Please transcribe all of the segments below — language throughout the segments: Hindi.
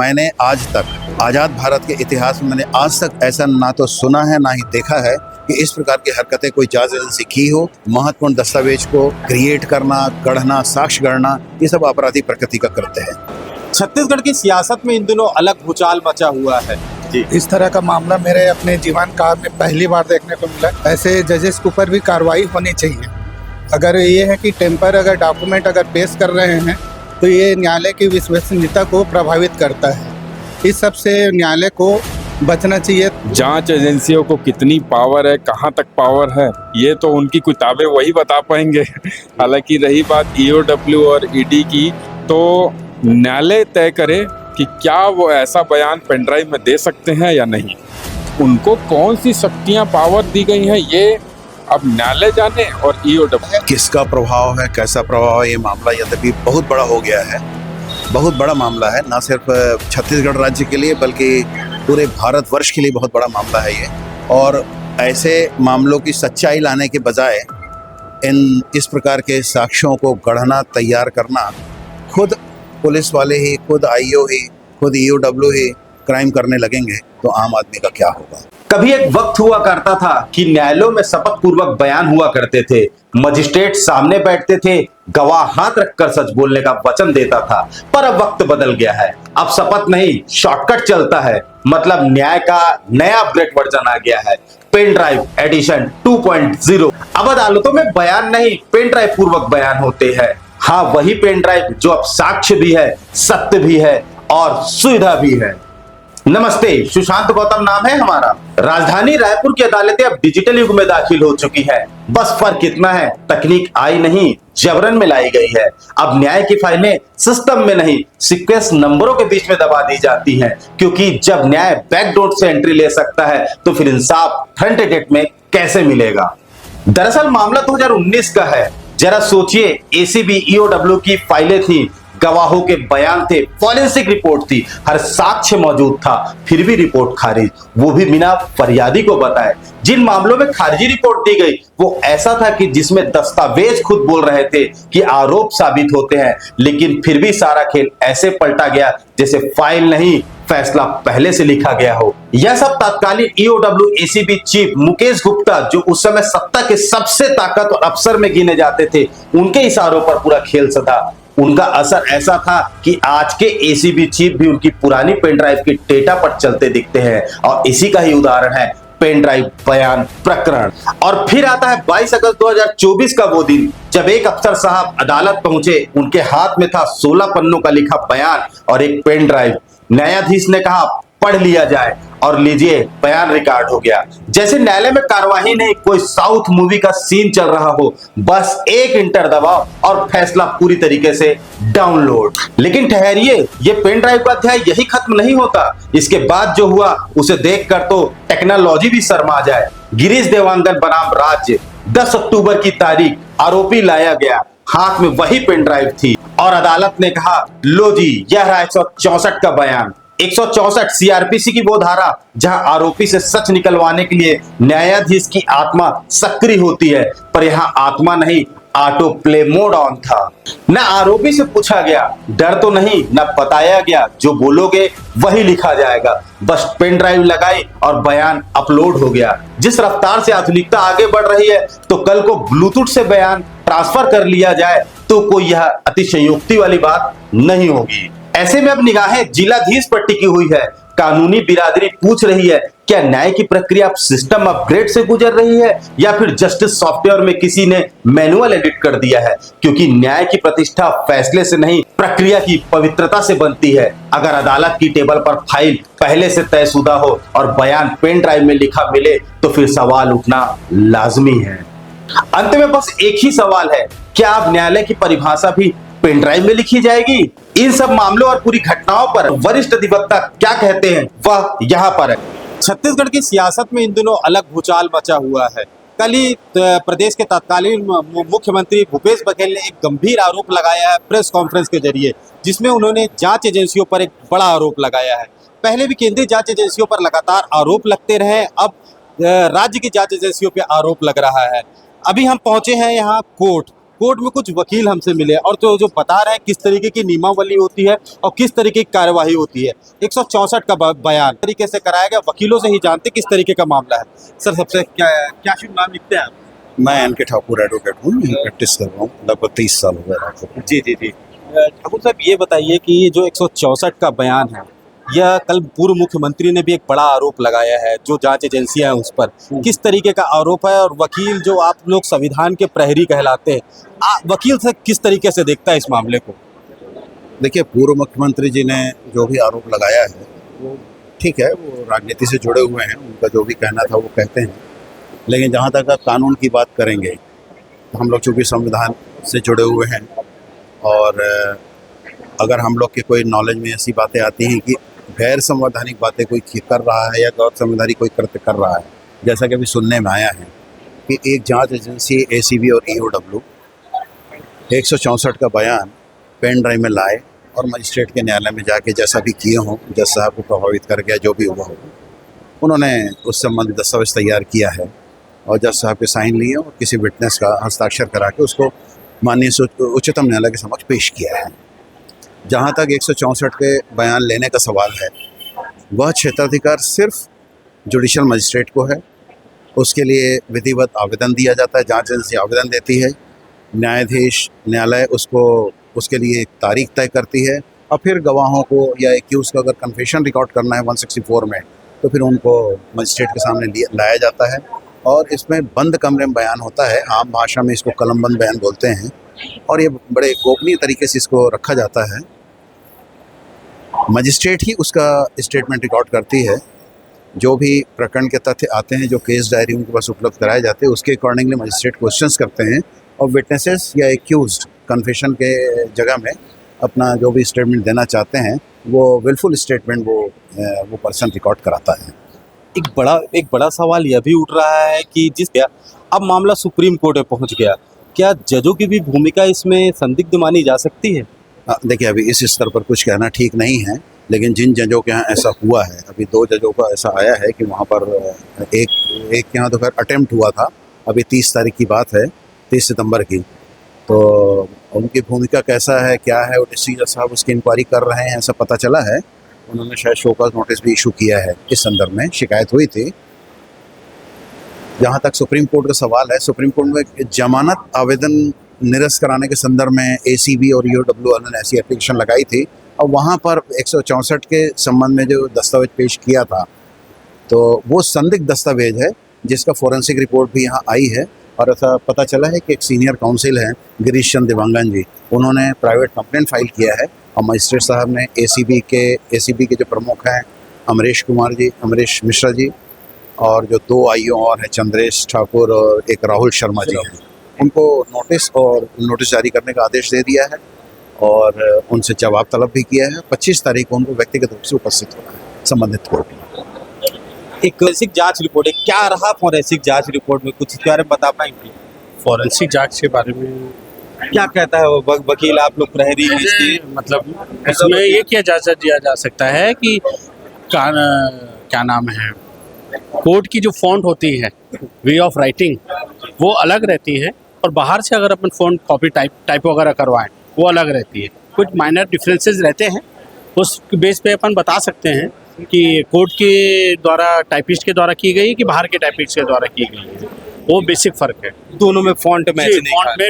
मैंने आज तक आज़ाद भारत के इतिहास में मैंने आज तक ऐसा ना तो सुना है ना ही देखा है कि इस प्रकार की हरकतें कोई जांच एजेंसी की हो। महत्वपूर्ण दस्तावेज को क्रिएट करना, गढ़ना, साक्ष्य गढ़ना, ये सब आपराधिक प्रकृति का करते हैं। छत्तीसगढ़ की सियासत में इन दिनों अलग भूचाल मचा हुआ है जी। इस तरह का मामला मेरे अपने जीवन काल में पहली बार देखने को मिला। ऐसे जजेस के ऊपर भी कार्रवाई होनी चाहिए। अगर ये है कि टेम्पर अगर डॉक्यूमेंट अगर पेश कर रहे हैं तो ये न्यायालय की विश्वसनीयता को प्रभावित करता है। इस सब से न्यायालय को बचना चाहिए। जांच एजेंसियों को कितनी पावर है, कहां तक पावर है, ये तो उनकी किताबें वही बता पाएंगे। हालांकि रही बात ईओडब्ल्यू और ईडी की, तो न्यायालय तय करे कि क्या वो ऐसा बयान पेनड्राइव में दे सकते हैं या नहीं। उनको कौन सी शक्तियां, पावर दी गई हैं, ये अब न्यायालय जाने। और ईओडब्ल्यू किसका प्रभाव है, कैसा प्रभाव है, ये मामला यद्यपि बहुत बड़ा हो गया है, बहुत बड़ा मामला है, ना सिर्फ छत्तीसगढ़ राज्य के लिए बल्कि पूरे भारतवर्ष के लिए बहुत बड़ा मामला है ये। और ऐसे मामलों की सच्चाई लाने के बजाय इस प्रकार के साक्ष्यों को गढ़ना, तैयार करना, खुद पुलिस वाले ही, खुद आईओ ही, खुद ईओडब्ल्यू ही क्राइम करने लगेंगे तो आम आदमी का क्या होगा। कभी एक वक्त हुआ करता था कि न्यायालयों में शपथ पूर्वक बयान हुआ करते थे। मजिस्ट्रेट सामने बैठते थे, गवाह हाथ रखकर सच बोलने का वचन देता था। पर अब वक्त बदल गया है। अब शपथ नहीं, शॉर्टकट चलता है। मतलब न्याय का नया अपग्रेड वर्जन आ गया है, पेन ड्राइव एडिशन 2.0। अब अदालतों में बयान नहीं, पेन ड्राइव पूर्वक बयान होते हैं। हाँ, वही पेन ड्राइव जो अब साक्ष्य भी है, सत्य भी है और सुविधा भी है। नमस्ते, सुशांत गौतम नाम है हमारा। राजधानी रायपुर की अदालतें अब डिजिटल युग में दाखिल हो चुकी हैं। बस फर्क इतना है, तकनीक आई नहीं, जबरन में लाई गई है। अब न्याय की फाइलें सिस्टम में नहीं, सीक्वेंस नंबरों के बीच में दबा दी जाती हैं। क्योंकि जब न्याय बैकडोर से एंट्री ले सकता है तो फिर इंसाफ फ्रंट डेट में कैसे मिलेगा। दरअसल मामला 2019 का है। जरा सोचिए, एसीबी ईओडब्ल्यू की फाइलें थी, गवाहों के बयान थे, फॉरेंसिक रिपोर्ट थी, हर साक्ष्य मौजूद था, फिर भी रिपोर्ट खारिज, वो भी बिना फरियादी को बताए। जिन मामलों में खारिजी रिपोर्ट दी गई वो ऐसा था कि जिसमें दस्तावेज खुद बोल रहे थे कि आरोप साबित होते हैं, लेकिन फिर भी सारा खेल ऐसे पलटा गया जैसे फाइल नहीं, फैसला पहले से लिखा गया हो। यह सब तत्कालीन EOW ACB chief Mukesh Gupta, जो उस समय सत्ता के सबसे ताकतवर अफसर में गिने जाते थे, उनके इशारों पर पूरा खेल सधा। उनका असर ऐसा था कि आज के एसीबी चीफ भी उनकी पुरानी पेन ड्राइव की डेटा पर चलते दिखते हैं। और इसी का ही उदाहरण है पेन ड्राइव बयान प्रकरण। और फिर आता है 22 अगस्त 2024 का वो दिन जब एक अफसर साहब अदालत पहुंचे। उनके हाथ में था 16 पन्नों का लिखा बयान और एक पेन ड्राइव। न्यायाधीश ने कहा, पढ़ लिया जाए, और लीजिए, बयान रिकॉर्ड हो गया। जैसे न्यायालय में कार्यवाही नहीं, कोई साउथ मूवी का सीन चल रहा हो। बस एक इंटर दबाओ और फैसला पूरी तरीके से डाउनलोड। लेकिन ठहरिए, ये पेन ड्राइव का अध्याय यही खत्म नहीं होता। इसके बाद जो हुआ उसे देखकर तो टेक्नोलॉजी भी शर्मा जाए। गिरीश देवांगन बनाम राज्य, 10 अक्टूबर की तारीख, आरोपी लाया गया, हाथ में वही पेन ड्राइव थी और अदालत ने कहा, लो जी, यह रहा 164 का बयान। 164 सीआरपीसी की वो धारा जहां आरोपी से सच निकलवाने के लिए न्यायाधीश की आत्मा सक्रिय होती है, पर यहां आत्मा नहीं, ऑटो प्ले मोड ऑन था। न आरोपी से पूछा गया, डर तो नहीं, न बताया गया, जो बोलोगे वही लिखा जाएगा। बस पेन ड्राइव लगाई और बयान अपलोड हो गया। जिस रफ्तार से आधुनिकता आगे बढ़ रही है, तो कल को ब्लूटूथ से बयान ट्रांसफर कर लिया जाए तो कोई यह अतिशयोक्ति वाली बात नहीं होगी। ऐसे में अब निगाहें जिलाधीश पर टिकी हुई है। कानूनी बिरादरी पूछ रही है, क्या न्याय की प्रक्रिया अब सिस्टम अपग्रेड से गुजर रही है या फिर जस्टिस सॉफ्टवेयर में किसी ने मैनुअल एडिट कर दिया है। क्योंकि न्याय की प्रतिष्ठा फैसले से नहीं, प्रक्रिया की पवित्रता से बनती है। अगर अदालत की टेबल पर फाइल पहले से तयशुदा हो और बयान पेन ड्राइव में लिखा मिले तो फिर सवाल उठना लाजमी है। अंत में बस एक ही सवाल है, क्या अब न्यायालय की परिभाषा भी पेन ड्राइव में लिखी जाएगी। इन सब मामलों और पूरी घटनाओं पर वरिष्ठ अधिवक्ता क्या कहते हैं वह यहाँ पर है। छत्तीसगढ़ की सियासत में इन दिनों अलग भूचाल मचा हुआ है। कल ही प्रदेश के तत्कालीन मुख्यमंत्री भूपेश बघेल ने एक गंभीर आरोप लगाया है प्रेस कॉन्फ्रेंस के जरिए, जिसमें उन्होंने जांच एजेंसियों पर एक बड़ा आरोप लगाया है। पहले भी केंद्रीय जांच एजेंसियों पर लगातार आरोप लगते रहे, अब राज्य की जांच एजेंसियों पर आरोप लग रहा है। अभी हम पहुंचे हैं यहाँ कोर्ट कोर्ट में कुछ वकील हमसे मिले और तो जो बता रहे हैं किस तरीके की नियमावली होती है और किस तरीके की कार्यवाही होती है। 164 का बयान तरीके से कराया गया, वकीलों से ही जानते किस तरीके का मामला है। सर सबसे क्या शुभ नाम लिखते हैं आप? मैं एन.के. ठाकुर एडवोकेट हूँ, प्रैक्टिस कर रहा हूँ, लगभग 30 साल हो गए। जी जी जी। ठाकुर साहब ये बताइए कि ये जो 164 का बयान है, यह कल पूर्व मुख्यमंत्री ने भी एक बड़ा आरोप लगाया है जो जांच एजेंसियां हैं उस पर, किस तरीके का आरोप है और वकील जो आप लोग संविधान के प्रहरी कहलाते हैं, वकील से किस तरीके से देखता है इस मामले को? देखिए, पूर्व मुख्यमंत्री जी ने जो भी आरोप लगाया है वो ठीक है, वो राजनीति से जुड़े हुए हैं, उनका जो भी कहना था वो कहते हैं। लेकिन जहाँ तक कानून की बात करेंगे तो हम लोग चूँकि संविधान से जुड़े हुए हैं और अगर हम लोग के कोई नॉलेज में ऐसी बातें आती हैं कि गैर संवैधानिक बातें कोई कर रहा है या गैर संवैधानिक कोई कृत्य कर रहा है, जैसा कि अभी सुनने में आया है कि एक जांच एजेंसी एसीबी और ईओडब्ल्यू 164 का बयान पेन ड्राइव में लाए और मजिस्ट्रेट के न्यायालय में जाके जैसा भी किए हों, जज साहब को प्रभावित कर गया, जो भी हुआ हो, उन्होंने उस संबंधित दस्तावेज तैयार किया है और जज साहब के साइन लिए और किसी विटनेस का हस्ताक्षर करा के उसको माननीय उच्चतम न्यायालय के समक्ष पेश किया है। जहाँ तक 164 के बयान लेने का सवाल है, वह क्षेत्राधिकार सिर्फ जुडिशल मजिस्ट्रेट को है। उसके लिए विधिवत आवेदन दिया जाता है, जांच एजेंसी आवेदन देती है, न्यायाधीश न्यायालय उसको उसके लिए एक तारीख तय करती है और फिर गवाहों को या एक्यूज का अगर कन्फेशन रिकॉर्ड करना है 164 में तो फिर उनको मजिस्ट्रेट के सामने लाया जाता है और इसमें बंद कमरे में बयान होता है। आम भाषा में इसको कलमबंद बयान बोलते हैं और ये बड़े गोपनीय तरीके से इसको रखा जाता है। मजिस्ट्रेट ही उसका स्टेटमेंट रिकॉर्ड करती है। जो भी प्रकरण के तथ्य आते हैं, जो केस डायरी उनके पास उपलब्ध कराए जाते हैं, उसके अकॉर्डिंगली मजिस्ट्रेट क्वेश्चंस करते हैं और विटनेसेस या एक्यूज्ड कन्फेशन के जगह में अपना जो भी स्टेटमेंट देना चाहते हैं वो विलफुल स्टेटमेंट वो पर्सन रिकॉर्ड कराता है। एक बड़ा सवाल यह भी उठ रहा है कि अब मामला सुप्रीम कोर्ट में पहुंच गया, क्या जजों की भी भूमिका इसमें संदिग्ध मानी जा सकती है? देखिए, अभी इस स्तर पर कुछ कहना ठीक नहीं है, लेकिन जिन जजों के यहाँ ऐसा हुआ है, अभी 2 जजों का ऐसा आया है कि वहाँ पर एक के यहाँ तो खैर अटेम्प्ट हुआ था, अभी 30 तारीख की बात है, 30 सितंबर की, तो उनकी भूमिका कैसा है, क्या है, वो डिस्ट्रिक्ट जज साहब उसकी इंक्वायरी कर रहे हैं, ऐसा पता चला है। उन्होंने शायद शोकॉज नोटिस भी इशू किया है, इस संदर्भ में शिकायत हुई थी। जहाँ तक सुप्रीम कोर्ट का सवाल है, सुप्रीम कोर्ट में जमानत आवेदन निरस्त कराने के संदर्भ में एसीबी और ईओडब्ल्यू ने ऐसी एप्लीकेशन लगाई थी और वहाँ पर 164 के संबंध में जो दस्तावेज पेश किया था तो वो संदिग्ध दस्तावेज है, जिसका फोरेंसिक रिपोर्ट भी यहाँ आई है और ऐसा पता चला है कि एक सीनियर काउंसिल हैं गिरीश चंद्र दिवांगन जी, उन्होंने प्राइवेट कंप्लेंट फाइल किया है और मजिस्ट्रेट साहब ने एसीबी के जो प्रमुख हैं अमरीश मिश्रा जी और जो 2 आईओ और हैं, चंद्रेश ठाकुर और एक राहुल शर्मा जी हैं, उनको नोटिस जारी करने का आदेश दे दिया है और उनसे जवाब तलब भी किया है। 25 तारीख को उनको व्यक्तिगत रूप से उपस्थित होना है संबंधित कोर्ट में। एक फोरेंसिक जांच रिपोर्ट है, क्या रहा फोरेंसिक जांच रिपोर्ट में, कुछ इसके बारे में बता पाएंगे? फॉरेंसिक जांच के बारे में क्या कहता है वकील, आप लोग प्रहरी हैं इसके? मतलब इसमें ये किया जा सकता है कि क्या नाम है, कोर्ट की जो फॉन्ट होती है, वे ऑफ राइटिंग, वो अलग रहती है और बाहर से अगर अपन फॉन्ट कॉपी टाइप वगैरह करवाएं वो अलग रहती है। कुछ माइनर डिफरेंसेस रहते हैं, उस बेस पे अपन बता सकते हैं कि कोर्ट के द्वारा टाइपिस्ट के द्वारा की गई कि बाहर के टाइपिस्ट के द्वारा की गई है, वो बेसिक फ़र्क है। दोनों में फॉन्ट में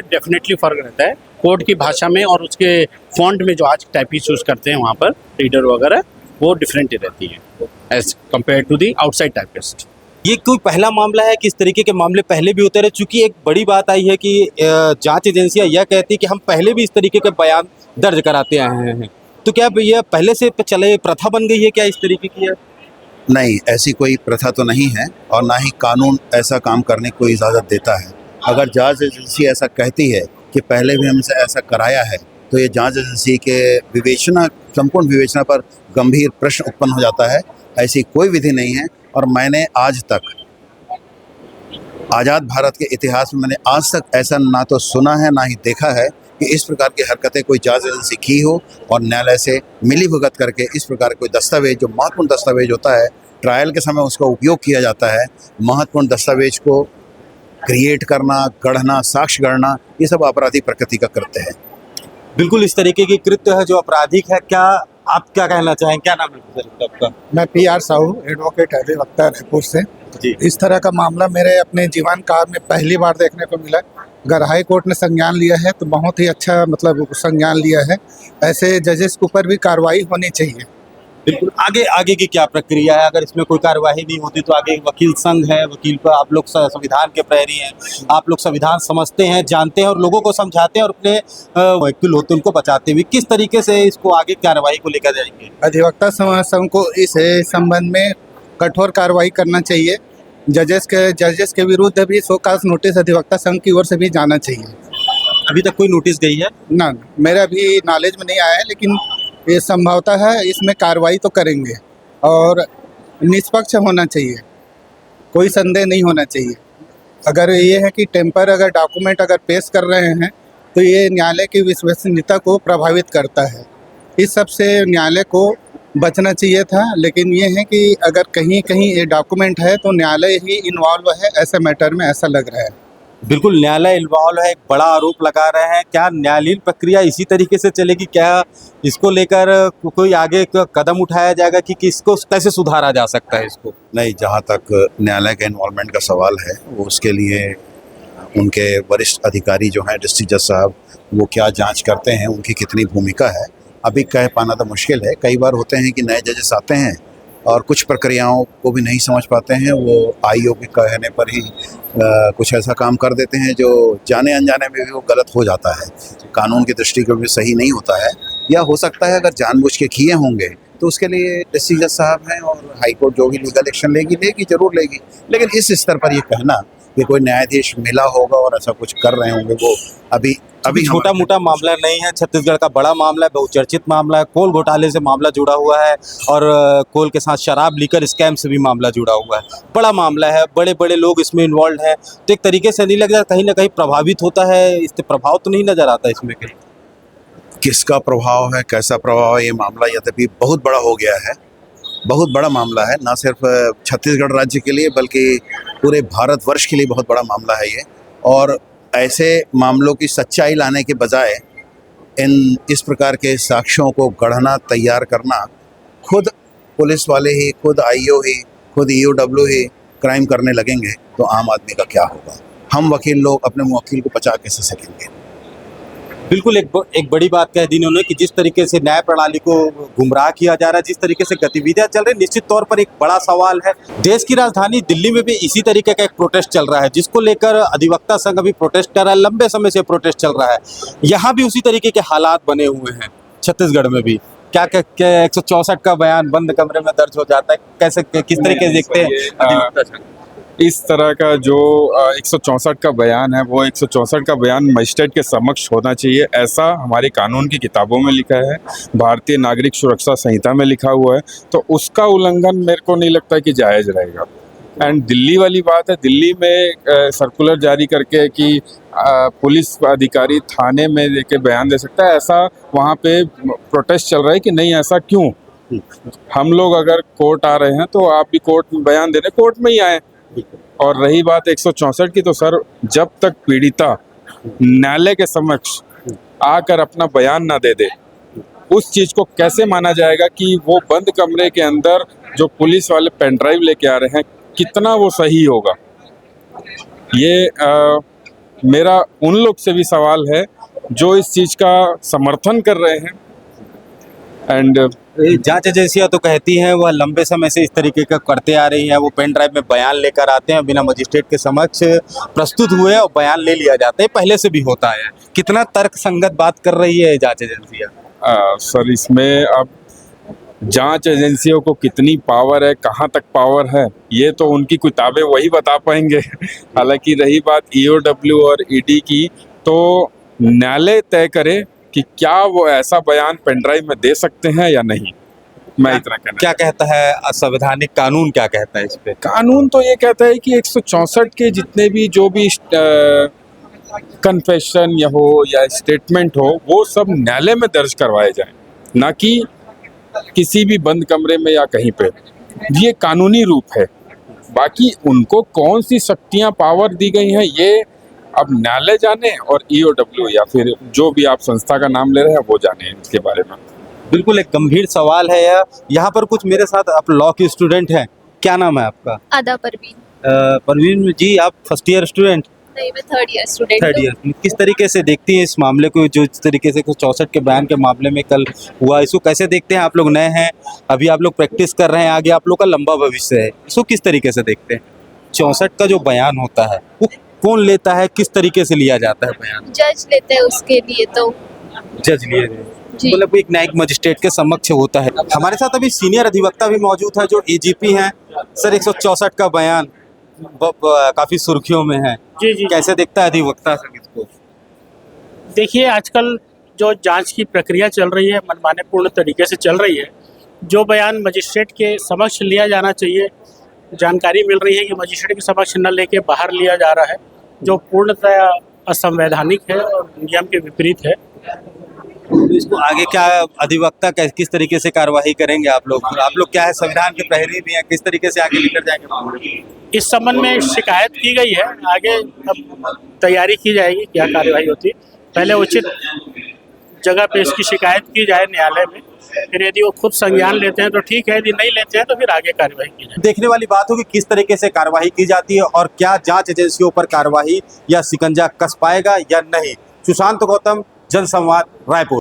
डेफिनेटली फ़र्क रहता है, कोर्ट की भाषा में और उसके फॉन्ट में जो आज टाइपिस्ट यूज़ करते हैं वहाँ पर रीडर वगैरह, वो डिफरेंट ही रहती है as compare to the outside typist. ये कोई पहला मामला है कि इस तरीके के मामले पहले भी होते रहे? चूंकि एक बड़ी बात आई है कि जांच एजेंसियां यह कहती है कि हम पहले भी इस तरीके के बयान दर्ज कराते आए हैं, तो क्या यह पहले से चले प्रथा बन गई है क्या इस तरीके की है? नहीं, ऐसी कोई प्रथा तो नहीं है और ना ही कानून ऐसा काम करने को इजाज़त देता है। अगर जांच एजेंसी ऐसा कहती है कि पहले भी हमसे ऐसा कराया है तो ये जांच एजेंसी के संपूर्ण विवेचना पर गंभीर प्रश्न उत्पन्न हो जाता है। ऐसी कोई विधि नहीं है और मैंने आज तक आज़ाद भारत के इतिहास में मैंने आज तक ऐसा ना तो सुना है ना ही देखा है कि इस प्रकार की हरकतें कोई जांच एजेंसी की हो और न्यायालय से मिलीभगत करके इस प्रकार कोई दस्तावेज, जो महत्वपूर्ण दस्तावेज होता है, ट्रायल के समय उसका उपयोग किया जाता है। महत्वपूर्ण दस्तावेज को क्रिएट करना, गढ़ना, साक्ष्य गढ़ना, ये सब आपराधिक प्रकृति का कृत्य है। बिल्कुल इस तरीके की कृत्य है जो आपराधिक है। क्या आप क्या कहना चाहें? क्या नाम है सर आपका? मैं PR साहू, एडवोकेट अधिवक्ता रायपुर से। जी। इस तरह का मामला मेरे अपने जीवन काल में पहली बार देखने को मिला। अगर हाई कोर्ट ने संज्ञान लिया है तो बहुत ही अच्छा मतलब संज्ञान लिया है। ऐसे जजेस के ऊपर भी कार्रवाई होनी चाहिए। बिल्कुल आगे की क्या प्रक्रिया है? अगर इसमें कोई कार्यवाही नहीं होती तो आगे वकील संघ है, वकील पर आप लोग संविधान के प्रहरी हैं, आप लोग संविधान समझते हैं, जानते हैं और लोगों को समझाते हैं और अपने वकील होते हैं उनको बचाते हुए किस तरीके से इसको आगे कार्यवाही को लेकर जाएंगे? अधिवक्ता संघ को इस संबंध में कठोर कार्रवाई करना चाहिए। जजेस के विरुद्ध भी शोकाज नोटिस अधिवक्ता संघ की ओर से भी जाना चाहिए। अभी तक कोई नोटिस गई है? ना, मेरा भी नॉलेज में नहीं आया है, लेकिन ये संभवतः है इसमें कार्रवाई तो करेंगे और निष्पक्ष होना चाहिए, कोई संदेह नहीं होना चाहिए। अगर ये है कि टेम्पर अगर डॉक्यूमेंट अगर पेश कर रहे हैं तो ये न्यायालय की विश्वसनीयता को प्रभावित करता है। इस सब से न्यायालय को बचना चाहिए था, लेकिन ये है कि अगर कहीं कहीं ये डॉक्यूमेंट है तो न्यायालय ही इन्वॉल्व है ऐसे मैटर में, ऐसा लग रहा है। बिल्कुल न्यायालय इन्वॉल्व है, एक बड़ा आरोप लगा रहे हैं। क्या न्यायालयीन प्रक्रिया इसी तरीके से चलेगी? क्या इसको लेकर कोई आगे कदम उठाया जाएगा कि इसको कैसे सुधारा जा सकता है इसको? नहीं, जहाँ तक न्यायालय के इन्वॉल्वमेंट का सवाल है, वो उसके लिए उनके वरिष्ठ अधिकारी जो हैं डिस्ट्रिक्ट जज साहब, वो क्या जांच करते हैं, उनकी कितनी भूमिका है, अभी कह पाना तो मुश्किल है। कई बार होते हैं कि नए जजेस आते हैं और कुछ प्रक्रियाओं को भी नहीं समझ पाते हैं, वो IO के कहने पर ही कुछ ऐसा काम कर देते हैं जो जाने अनजाने में भी वो गलत हो जाता है, कानून की दृष्टि से भी सही नहीं होता है। या हो सकता है अगर जानबूझ के किए होंगे तो उसके लिए डिस्ट्रिक्ट जज साहब हैं और हाई कोर्ट जो भी लीगल एक्शन लेगी जरूर लेगी। लेकिन इस स्तर पर ये कहना कि कोई न्यायाधीश मिला होगा और ऐसा कुछ कर रहे होंगे, वो अभी छोटा मोटा मामला नहीं है। छत्तीसगढ़ का बड़ा मामला है, बहुचर्चित मामला है। कोल घोटाले से मामला जुड़ा हुआ है और कोल के साथ शराब लीकर स्कैम से भी मामला जुड़ा हुआ है। बड़ा मामला है, बड़े बड़े लोग इसमें इन्वॉल्व हैं, तो एक तरीके से नहीं लग रहा कहीं ना कहीं प्रभावित होता है, इससे प्रभाव तो नहीं नजर आता इसमें कहीं? किसका प्रभाव है, कैसा प्रभाव है, ये मामला यद्यपि बहुत बड़ा हो गया है, बहुत बड़ा मामला है, ना सिर्फ छत्तीसगढ़ राज्य के लिए बल्कि पूरे भारतवर्ष के लिए बहुत बड़ा मामला है ये। और ऐसे मामलों की सच्चाई लाने के बजाय इस प्रकार के साक्ष्यों को गढ़ना, तैयार करना, खुद पुलिस वाले ही, खुद IO ही, खुद EOW ही क्राइम करने लगेंगे तो आम आदमी का क्या होगा? हम वकील लोग अपने मुवक्किल को बचा कैसे सकेंगे? बिल्कुल एक बड़ी बात कह दी इन्होंने कि जिस तरीके से न्याय प्रणाली को गुमराह किया जा रहा है, जिस तरीके से गतिविधियां चल रही, निश्चित तौर पर एक बड़ा सवाल है। देश की राजधानी दिल्ली में भी इसी तरीके का एक प्रोटेस्ट चल रहा है, जिसको लेकर अधिवक्ता संघ अभी प्रोटेस्ट कर रहा है, लंबे समय से प्रोटेस्ट चल रहा है। यहाँ भी उसी तरीके के हालात बने हुए हैं छत्तीसगढ़ में भी। क्या 164 का बयान बंद कमरे में दर्ज हो जाता है, कैसे किस तरीके से देखते हैं अधिवक्ता संघ? इस तरह का जो 164 का बयान है, वो 164 का बयान मजिस्ट्रेट के समक्ष होना चाहिए, ऐसा हमारी कानून की किताबों में लिखा है, भारतीय नागरिक सुरक्षा संहिता में लिखा हुआ है। तो उसका उल्लंघन मेरे को नहीं लगता कि जायज़ रहेगा। एंड दिल्ली वाली बात है, दिल्ली में सर्कुलर जारी करके कि पुलिस अधिकारी थाने में लेके बयान दे सकता है, ऐसा वहाँ पे प्रोटेस्ट चल रहा है कि नहीं, ऐसा क्यों? हम लोग अगर कोर्ट आ रहे हैं तो आप भी कोर्ट में बयान देने कोर्ट में ही आए। और रही बात 164 की, तो सर जब तक पीड़िता न्यायालय के समक्ष आकर अपना बयान ना दे दे, उस चीज को कैसे माना जाएगा कि वो बंद कमरे के अंदर जो पुलिस वाले पेन ड्राइव लेके आ रहे हैं, कितना वो सही होगा? ये मेरा उन लोग से भी सवाल है जो इस चीज का समर्थन कर रहे हैं। एंड जांच एजेंसियां तो कहती हैं वह लंबे समय से इस तरीके का करते आ रही हैं, वो पेन ड्राइव में बयान लेकर आते हैं, बिना मजिस्ट्रेट के समक्ष प्रस्तुत हुए और बयान ले लिया जाता है, पहले से भी होता है। कितना तर्क संगत बात कर रही है जांच एजेंसियां? सर इसमें अब जांच एजेंसियों को कितनी पावर है, कहाँ तक पावर है, ये तो उनकी किताबें वही बता पाएंगे। हालांकि रही बात EOW और ED की, तो न्यायालय तय करे कि क्या वो ऐसा बयान पेनड्राइव में दे सकते हैं या नहीं। मैं इतना कहना। क्या कहता है संवैधानिक कानून, क्या कहता है इस पे? कानून तो ये कहता है कि 164 के जितने भी जो भी कन्फेशन या हो या स्टेटमेंट हो, वो सब न्यायालय में दर्ज करवाए जाएं, ना कि किसी भी बंद कमरे में या कहीं पे। ये कानूनी रूप है। बाकी उनको कौन सी शक्तियां पावर दी गई हैं ये अब न्यायालय जाने और ईओडब्ल्यू या फिर जो भी आप संस्था का नाम ले रहे हैं वो जाने इसके बारे में। बिल्कुल एक गंभीर सवाल है यह। यहाँ पर कुछ मेरे साथ आप लॉ के स्टूडेंट हैं, क्या नाम है आपका? आदा परवीन। परवीन जी, आप फर्स्ट ईयर स्टूडेंट? नहीं, मैं third year student third year. किस तरीके से देखती हैं इस मामले को, जो इस तरीके से 64 के बयान के मामले में कल हुआ, इसको कैसे देखते हैं? आप लोग नए हैं, अभी आप लोग प्रैक्टिस कर रहे हैं, आगे आप लोग का लंबा भविष्य है, इसको किस तरीके से देखते हैं? 64 का जो बयान होता है वो कौन लेता है, किस तरीके से लिया जाता है बयान? जज लेते हैं उसके लिए तो। जज लिए जी। मतलब एक न्यायिक मजिस्ट्रेट के समक्ष होता है। हमारे साथ अभी सीनियर अधिवक्ता भी मौजूद है जो एजीपी हैं। सर, 164 का बयान काफी सुर्खियों में है। जी जी। कैसे देखता है अधिवक्ता सर इसको? देखिए, आजकल जो जांच की प्रक्रिया चल रही है मनमाने पूर्ण तरीके से चल रही है। जो बयान मजिस्ट्रेट के समक्ष लिया जाना चाहिए, जानकारी मिल रही है कि मजिस्ट्रेट के समक्ष न लेके बाहर लिया जा रहा है, जो पूर्णतः असंवैधानिक है और नियम के विपरीत है। तो इसको आगे क्या अधिवक्ता किस तरीके से कार्यवाही करेंगे? आप लोग क्या है, संविधान के प्रहरी भी हैं, किस तरीके से आगे लेकर जाएंगे? इस संबंध में शिकायत की गई है, आगे अब तैयारी की जाएगी क्या कार्यवाही होती है। पहले उचित जगह पे इसकी शिकायत की जाए न्यायालय में, फिर यदि वो खुद संज्ञान लेते हैं तो ठीक है, यदि नहीं लेते हैं तो फिर आगे कार्यवाही की जाए। देखने वाली बात होगी किस तरीके से कार्यवाही की जाती है और क्या जांच एजेंसियों पर कार्यवाही या शिकंजा कस पाएगा या नहीं। सुशांत गौतम, जनसंवाद, रायपुर।